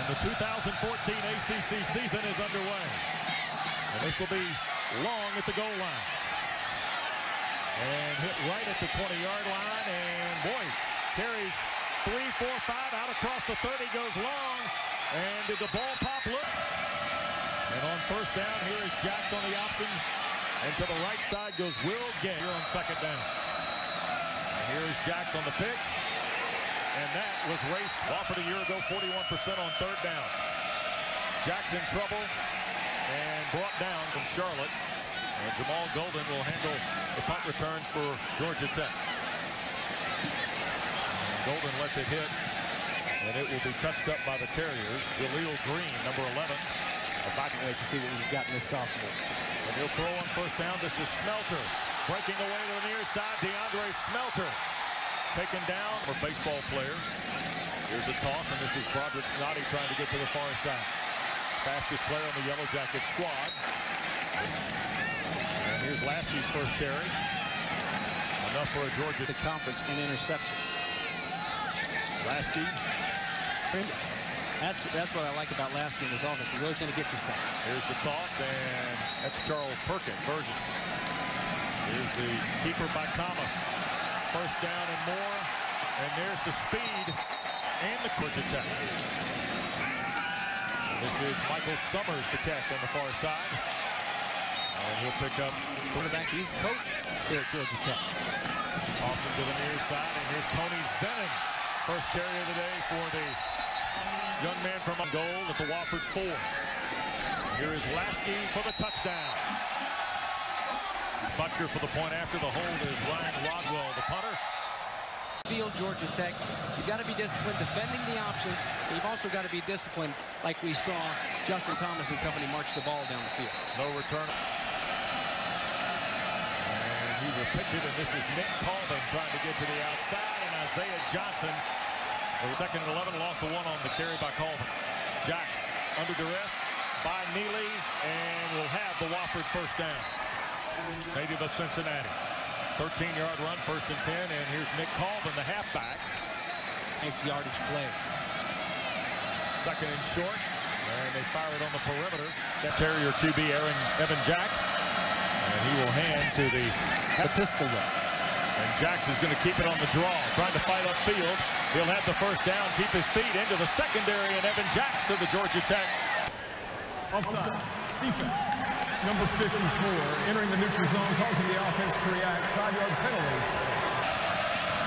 The 2014 ACC season is underway. And this will be long at the goal line. And hit right at the 20-yard line. And Boyd carries 3, 4, 5 out across the 30, goes long. And did the ball pop look? And on first down, here is Jax on the option. And to the right side goes Will Gay here on second down. And here is Jax on the pitch. And that was race. Wofford a year ago, 41% on third down. Jax in trouble and brought down from Charlotte. And Jamal Golden will handle the punt returns for Georgia Tech. And Golden lets it hit. And it will be touched up by the Terriers. Jaleel Green, number 11. I can wait to see what we've got in this sophomore. And he'll throw on first down. This is Smelter. Breaking away to the near side. DeAndre Smelter. Taken down for baseball player. Here's a toss, and this is Broderick Snoddy trying to get to the far side. Fastest player on the Yellow Jacket squad. And here's Lasky's first carry. Enough for a Georgia. The conference in interceptions. Lasky. That's what I like about Lasky in his offense. He's always going to get you something. Here's the toss, and that's Charles Perkins. Version. Here's the keeper by Thomas. First down and more, and there's the speed and the Georgia Tech. This is Michael Summers, the catch on the far side. And he'll pick up quarterback. He's coach here at Georgia Tech. Toss him to the near side, and here's Tony Zenning. First carry of the day for the young man from a goal at the Wofford 4. Here is Lasky for the touchdown. Butker for the point after. The hold is Ryan Rodwell, the punter. Field, Georgia Tech, you've got to be disciplined defending the option. You've also got to be disciplined like we saw Justin Thomas and company march the ball down the field. No return. And he will pitch it, and this is Nick Colvin trying to get to the outside, and Isaiah Johnson. The second and 11, loss of 1 on the carry by Colvin. Jax under duress by Neely, and will have the Wofford first down. Native of Cincinnati. 13-yard run, first and 10, and here's Nick Colvin, the halfback. Nice yardage plays. Second and short, and they fire it on the perimeter. That Terrier QB, Evan Jax, and he will hand to the pistol look. And Jax is going to keep it on the draw, trying to fight upfield. He'll have the first down, keep his feet into the secondary, and Evan Jax to the Georgia Tech. Offside. Defense. Number 54, entering the neutral zone, causing the offense to react. 5-yard penalty.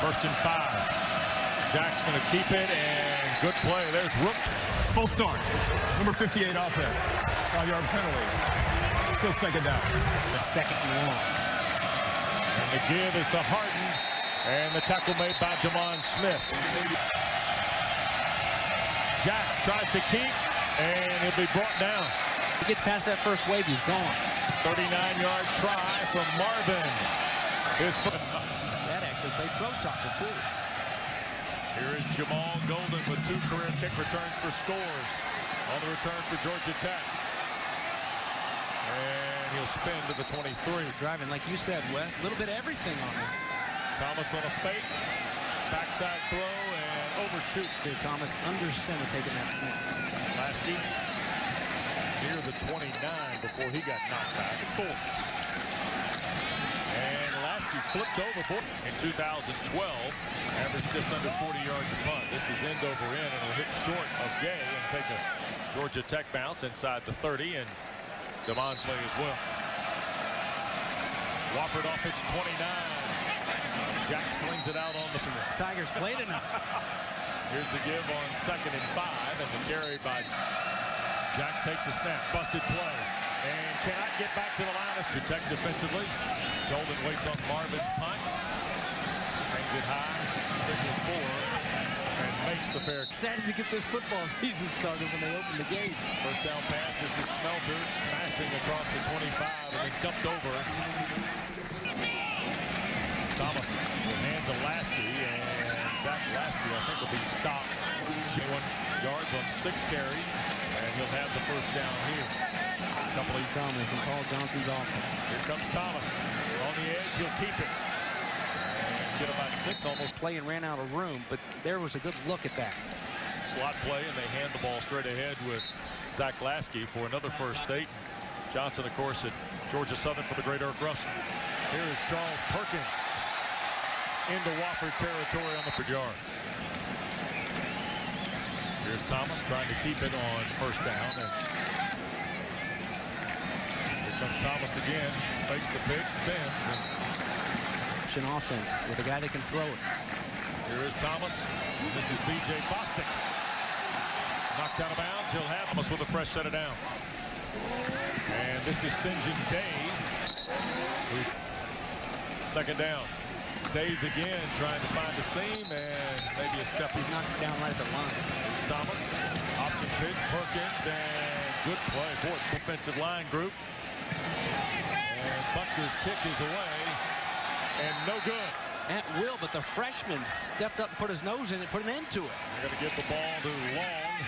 First and 5. Jack's going to keep it, and good play. There's Rook. Full start. Number 58 offense. 5-yard penalty. Still second down. The second and 1. And the give is to Harden, and the tackle made by Damon Smith. Jax tries to keep, and he'll be brought down. He gets past that first wave, he's gone. 39-yard try from Marvin. That actually played pro soccer, too. Here is Jamal Golden with 2 career kick returns for scores on the return for Georgia Tech. And he'll spin to the 23. Driving, like you said, Wes, a little bit of everything on him. Thomas on a fake, backside throw, and overshoots. Thomas under center taking that snap. Lasky near the 29 before he got knocked back at 4. And Lasky flipped over in 2012, averaged just under 40 yards a punt. This is end over end, and will hit short of Gay and take a Georgia Tech bounce inside the 30, and Devon Slay as well. Wofford off its 29. Jack slings it out on the field. Tigers played enough. Here's the give on second and 5, and the carry by Jax takes a snap, busted play, and cannot get back to the line. Tech defensively. Golden waits on Marvin's punt. Hangs it high, signals forward, and makes the fair. Excited to get this football season started when they open the gates. First down pass, this is Smelter smashing across the 25, and then dumped over. Thomas will hand to Lasky, and Zach Lasky, I think, will be stopped. 1 yards on 6 carries, and he'll have the first down here. Couple of Thomas and Paul Johnson's offense. Here comes Thomas. On the edge, he'll keep it. And get about 6, almost. Play and ran out of room, but there was a good look at that. slot play, and they hand the ball straight ahead with Zach Lasky for another first state. Johnson, of course, at Georgia Southern for the great Irk Russell. Here is Charles Perkins into Wofford territory on the yards. Here's Thomas trying to keep it on first down. And here comes Thomas again. Fakes the pitch, spins. And option offense with a guy that can throw it. Here is Thomas. This is B.J. Bostic. Knocked out of bounds. He'll have Thomas with a fresh set of downs. And this is St. John Days. Who's second down. Days again trying to find the seam and maybe a step. He's knocked down right at the line. Here's Thomas. Option pitch. Perkins and good play. Boy, defensive line group. And Butker's kick is away. And no good. At will, but the freshman stepped up and put his nose in it, put an end to it. They're going to give the ball to Long.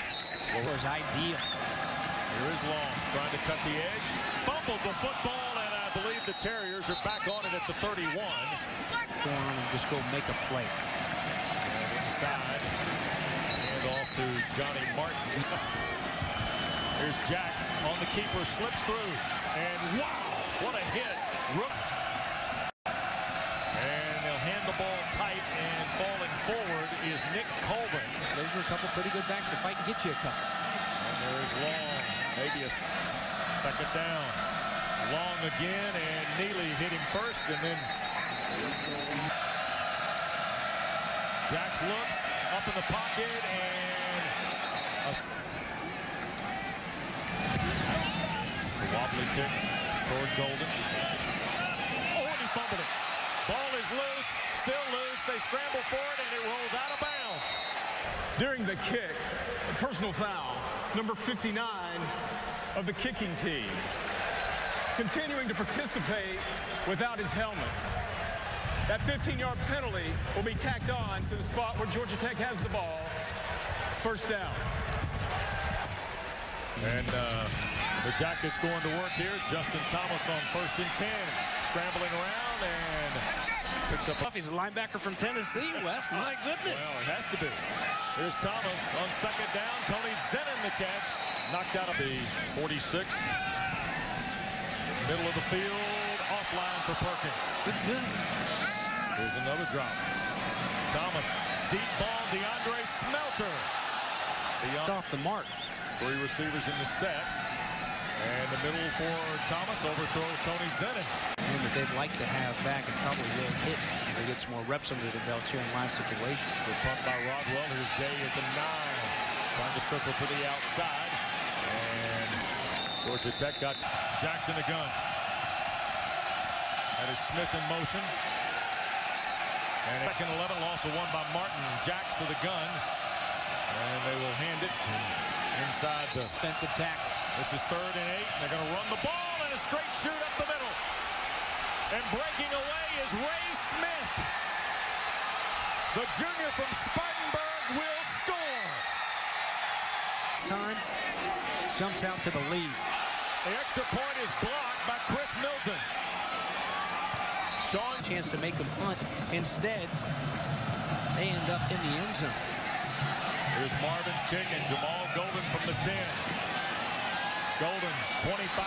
It was ideal. Here is Long trying to cut the edge. Fumbled the football, and I believe the Terriers are back on it at the 31. Go on and just go make a play. And inside. Hand off to Johnny Martin. Here's Jax on the keeper, slips through. And wow, what a hit. Rooks. And they'll hand the ball tight, and falling forward is Nick Colvin. Those are a couple pretty good backs to fight and get you a couple. And there is Long. Maybe a second down. Long again, and Neely hit him first, and then Jax looks up in the pocket, and it's a wobbly kick toward Golden. Oh, and he fumbled it. Ball is loose, still loose. They scramble for it, and it rolls out of bounds. During the kick, a personal foul, number 59 of the kicking team. Continuing to participate without his helmet. That 15-yard penalty will be tacked on to the spot where Georgia Tech has the ball. First down. And the Jackets going to work here. Justin Thomas on 1st and 10. Scrambling around and picks up. He's a linebacker from Tennessee, Wes. My goodness. Well, it has to be. Here's Thomas on second down. Tony Zennin the catch. Knocked out of the 46. Middle of the field. Offline for Perkins. Good. Here's another drop. Thomas. Deep ball. DeAndre Smelter. Off the mark. 3 receivers in the set. And the middle for Thomas overthrows Tony Zennin. One that they'd like to have back and probably will hit as they get some more reps under the belts here in live situations. The punt by Rodwell. Here's Day at the 9. Trying to circle to the outside. And Georgia Tech got Jackson a gun. That is Smith in motion. And second 11, loss of 1 by Martin. Jax to the gun. And they will hand it inside the defensive tackles. This is 3rd and 8. They're going to run the ball and a straight shoot up the middle. And breaking away is Ray Smith. The junior from Spartanburg will score. Time jumps out to the lead. The extra point is blocked by Chris Milton. Sean chance to make a punt. Instead, they end up in the end zone. Here's Marvin's kick and Jamal Golden from the 10. Golden 25, 30.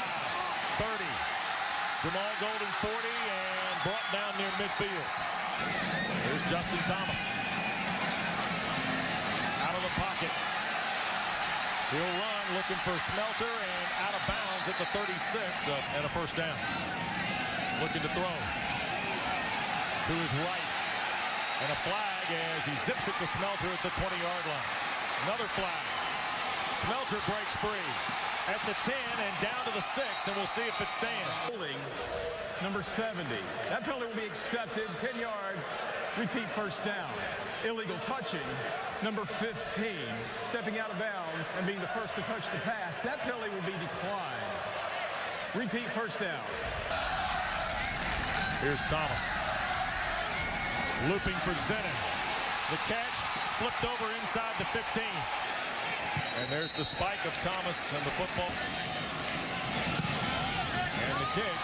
Jamal Golden 40 and brought down near midfield. Here's Justin Thomas. Out of the pocket. He'll run looking for Smelter and out of bounds at the 36 and a first down. Looking to throw. To his right. And a flag as he zips it to Smelter at the 20-yard line. Another flag. Smelter breaks free at the 10 and down to the 6, and we'll see if it stands. Holding number 70. That penalty will be accepted. 10 yards. Repeat first down. Illegal touching. Number 15. Stepping out of bounds and being the first to touch the pass. That penalty will be declined. Repeat first down. Here's Thomas. Looping for Zennin. The catch flipped over inside the 15. And there's the spike of Thomas and the football. And the kick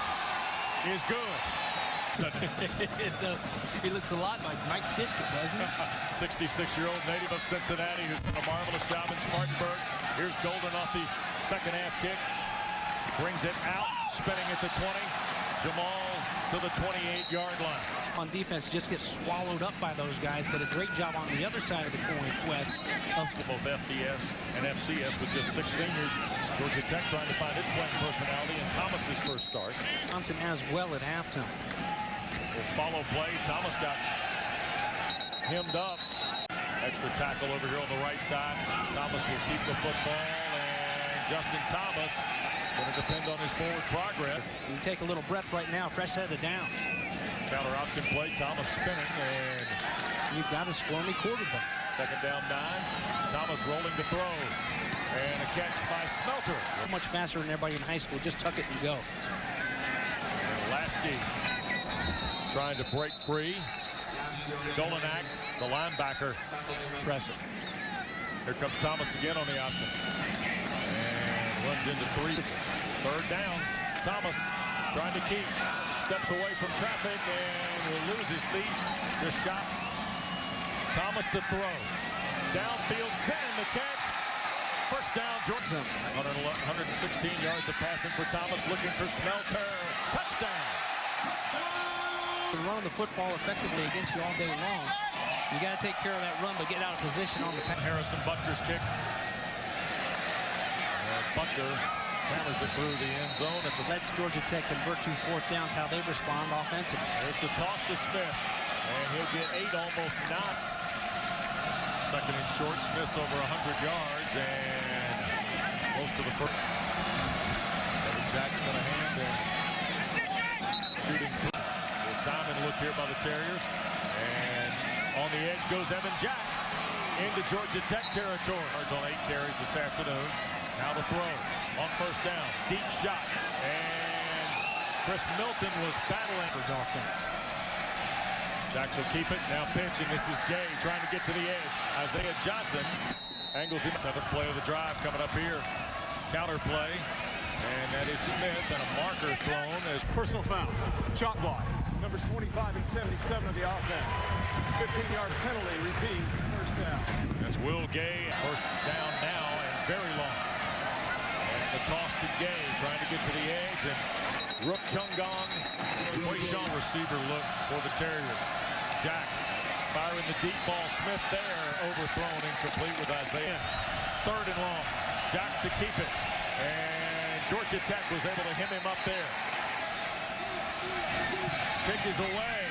is good. He looks a lot like Mike Ditka, doesn't he? 66-year-old native of Cincinnati who's done a marvelous job in Spartanburg. Here's Golden off the second half kick. Brings it out, spinning at the 20. Jamal to the 28-yard line. On defense, just gets swallowed up by those guys, but a great job on the other side of the coin, Wes. Of both FBS and FCS with just 6 seniors. Georgia Tech trying to find its playing personality in Thomas's first start. Johnson as well at halftime. Will follow play. Thomas got hemmed up. Extra tackle over here on the right side. Thomas will keep the football, and Justin Thomas going to depend on his forward progress. You take a little breath right now, fresh set of downs. Counter option play, Thomas spinning, and you've got a squirmy quarterback. Second down 9. Thomas rolling to throw. And a catch by Smelter. Much faster than everybody in high school. Just tuck it and go. Lasky trying to break free. Dolanak, the linebacker. Impressive. Here comes Thomas again on the option. And runs into 3. Third down. Thomas trying to keep. Steps away from traffic and will lose his feet. Just shot. Thomas to throw. Downfield, sending the catch. First down, Georgia. 116 yards of passing for Thomas, looking for Smelter. Touchdown. Running the football effectively against you all day long. You got to take care of that run, but get out of position on the pass. Harrison Butker's kick. Butker hammers it through the end zone. That's Georgia Tech convert to 4th downs, how they respond offensively. There's the toss to Smith, and he'll get 8, almost 9. Second and short. Smith's over 100 yards and close to the first. Evan Jackson in a hand and shooting. Diamond look here by the Terriers, and on the edge goes Evan Jackson into Georgia Tech territory. On 8 carries this afternoon. Now the throw on first down. Deep shot, and Chris Milton was battling for his offense. Jacks will keep it. Now pitch, and this is Gay trying to get to the edge. Isaiah Johnson angles him. 7th play of the drive coming up here. Counter play, and that is Smith, and a marker thrown as Personal foul. Shot block. Numbers 25 and 77 of the offense. 15-yard penalty. Repeat. First down. That's Will Gay. First down now and very long. And the toss to Gay trying to get to the edge, and Rook Chungong, Boyshon receiver look for the Terriers. Jacks firing the deep ball. Smith there, overthrown, incomplete with Isaiah. 3rd and long. Jacks to keep it, and Georgia Tech was able to hem him up there. Kick is away,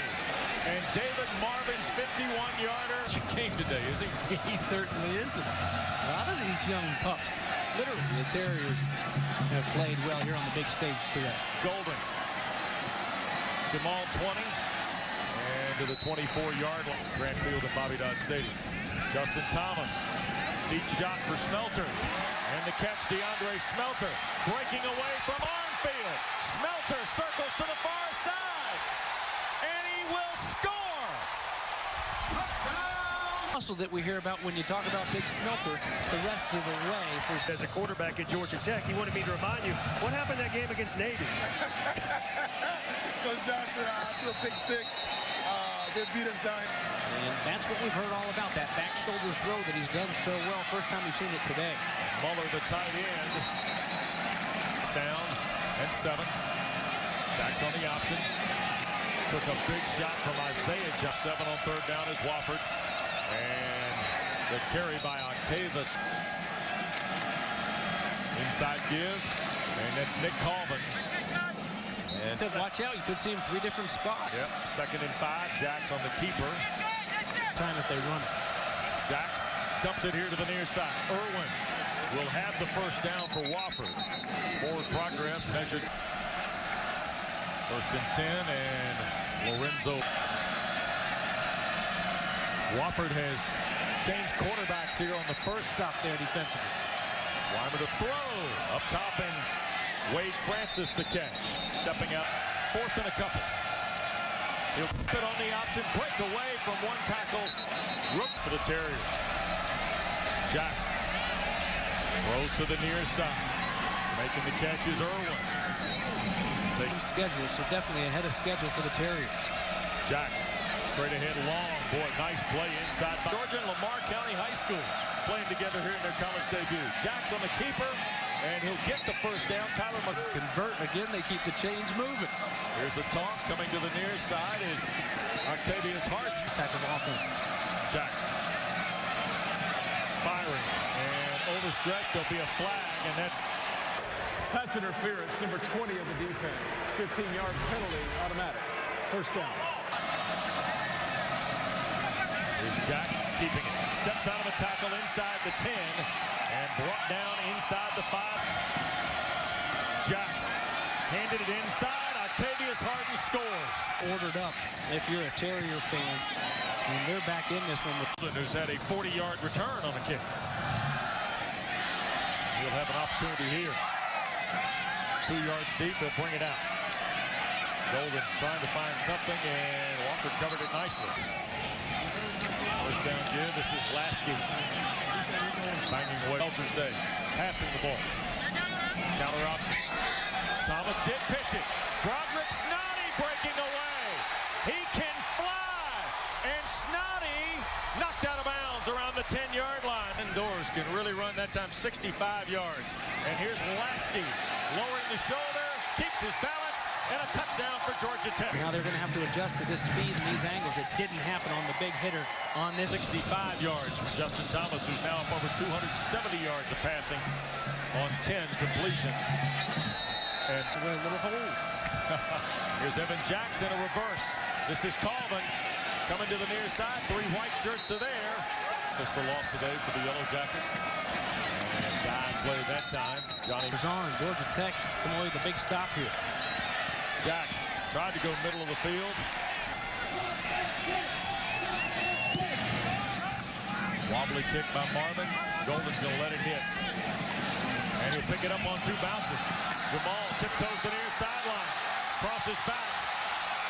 and David Marvin's 51-yarder. Game today, is he? He certainly isn't. A lot of these young pups, literally the Terriers, have played well here on the big stage today. Golden. Jamal 20, and to the 24-yard line. Grant Field and Bobby Dodd Stadium. Justin Thomas, deep shot for Smelter, and the catch, DeAndre Smelter, breaking away from Armfield. Smelter circles to the far side, and he will score. Hustle that we hear about when you talk about Big Smelter the rest of the way. As a quarterback at Georgia Tech, he wanted me to remind you what happened that game against Navy. Coach Johnson, I threw a pick 6. They beat us down. And that's what we've heard all about, that back shoulder throw that he's done so well. First time we've seen it today. Muller, the tight end. Down and 7. Jacks on the option. Took a big shot from Isaiah. Just 7 on 3rd down is Wofford. And the carry by Octavius. Inside give. And that's Nick Colvin. And watch out, you could see him 3 different spots. Yep, 2nd and 5. Jacks on the keeper. Time if they run it. Jacks dumps it here to the near side. Irwin will have the first down for Wofford. Forward progress measured. 1st and 10, and Lorenzo. Wofford has changed quarterbacks here on the first stop there defensively. Weimer to throw. Up top, and Wade Francis the catch. Stepping up, 4th and a couple. He'll keep it on the option. Break away from one tackle. Rook for the Terriers. Jacks throws to the near side. Making the catch is Irwin. take schedule, so definitely ahead of schedule for the Terriers. Jacks straight ahead long. Boy, nice play inside. Georgia and Lamar County High School playing together here in their college debut. Jacks on the keeper, and he'll get the first down. Tyler Convert again. They keep the chains moving. Here's a toss coming to the near side is Octavius Hart. These type of offenses. Jacks firing, and overstretched. There'll be a flag, and that's Pass interference, number 20 of the defense. 15-yard penalty, automatic. First down. Here's Jacks keeping it. Steps out of a tackle inside the 10 and brought down inside the 5. Jacks handed it inside. Octavius Harden scores. Ordered up. If you're a Terrier fan, and they're back in this one with Who's had a 40-yard return on the kick. He'll have an opportunity here. 2 yards deep, they'll bring it out. Golden trying to find something, and Wofford covered it nicely. First down give. This is Lasky. Banging away. Welter's day. Passing the ball. Counter option. Thomas did pitch it. Broderick Snoddy breaking away. He can fly. And Snoddy knocked out of bounds around the 10-yard line. Indoors can really run that time 65 yards. And here's Lasky lowering the shoulder. Keeps his balance. And a touchdown for Georgia Tech. Now they're going to have to adjust to this speed and these angles. It didn't happen on the big hitter on this. 65 yards from Justin Thomas, who's now up over 270 yards of passing on 10 completions. And a little hole. Here's Evan Jackson, a reverse. This is Colvin coming to the near side. 3 white shirts are there. Just the loss today for the Yellow Jackets. And Guy played that time. Johnny Bazan, Georgia Tech come away with a big stop here. Jacks tried to go middle of the field. Wobbly kick by Marvin. Golden's going to let it hit. And he'll pick it up on 2 bounces. Jamal tiptoes the near sideline. Crosses back.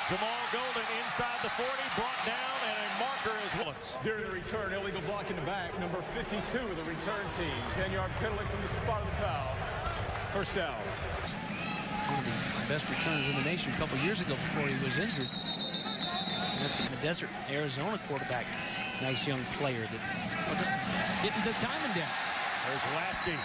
Jamal Golden inside the 40. Brought down, and a marker is Willens. During the return, illegal block in the back. Number 52 of the return team. 10-yard penalty from the spot of the foul. First down. One of the best returns in the nation a couple years ago before he was injured. And that's in the desert, Arizona quarterback. Nice young player that just getting the timing down. There's Lasky.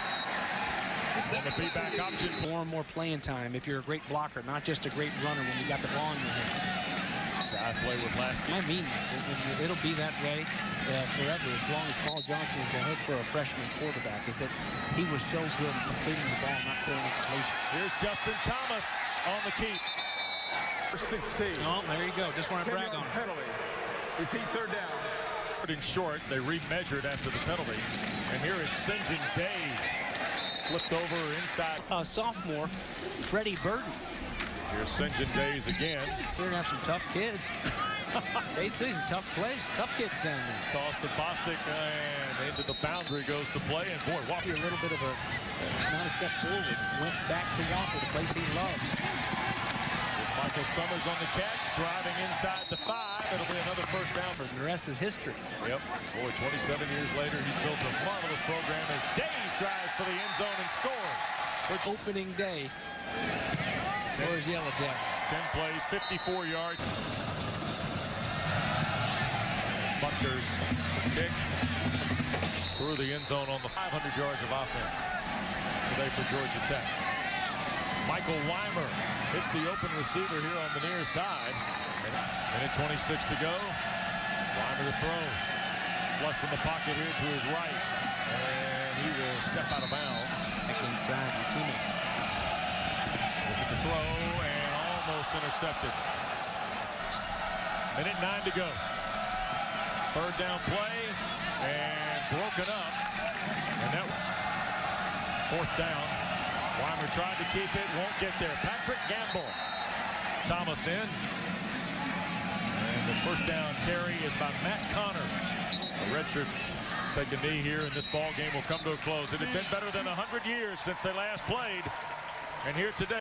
On the beatback option. More and more playing time if you're a great blocker, not just a great runner when you got the ball in your hand. Guy play with Lasky. I mean, it'll be that way forever as long as Paul Johnson is the head for a freshman quarterback, is that he was so good at completing the ball, not throwing incompletions. Here's Justin Thomas on the keep. 16. Oh, there you go. Just want to brag on him. Penalty. Repeat third down. In short, they remeasured after the penalty. And here is St. John Days. Flipped over inside. Sophomore, Freddie Burton. Here's St. John Days again. They're going to have some tough kids. Dade City's a tough place. Tough kids down there. Toss to Bostic, and into the boundary goes to play. And boy, A little bit of not a step forward. Went back to Wofford, the place he loves. Michael Summers on the catch, driving inside the 5. It'll be another first down for The rest is history. Yep. Boy, 27 years later, he's built a marvelous program as Days drives for the end zone and scores. For opening day for his Yellow Jackets. 10 plays, 54 yards. Butker's kick through the end zone on the 500 yards of offense today for Georgia Tech. Michael Weimer hits the open receiver here on the near side. Minute 26 to go. Weimer to throw. Flush from the pocket here to his right. And he will step out of bounds. Back inside your teammates. Looking to throw and almost intercepted. Minute 9 to go. Third down play and broken up. And that fourth down. Weimer tried to keep it, won't get there. Patrick Gamble. Thomas in. And the first down carry is by Matt Connors. The redshirts take a knee here, and this ball game will come to a close. It had been better than 100 years since they last played. And here today.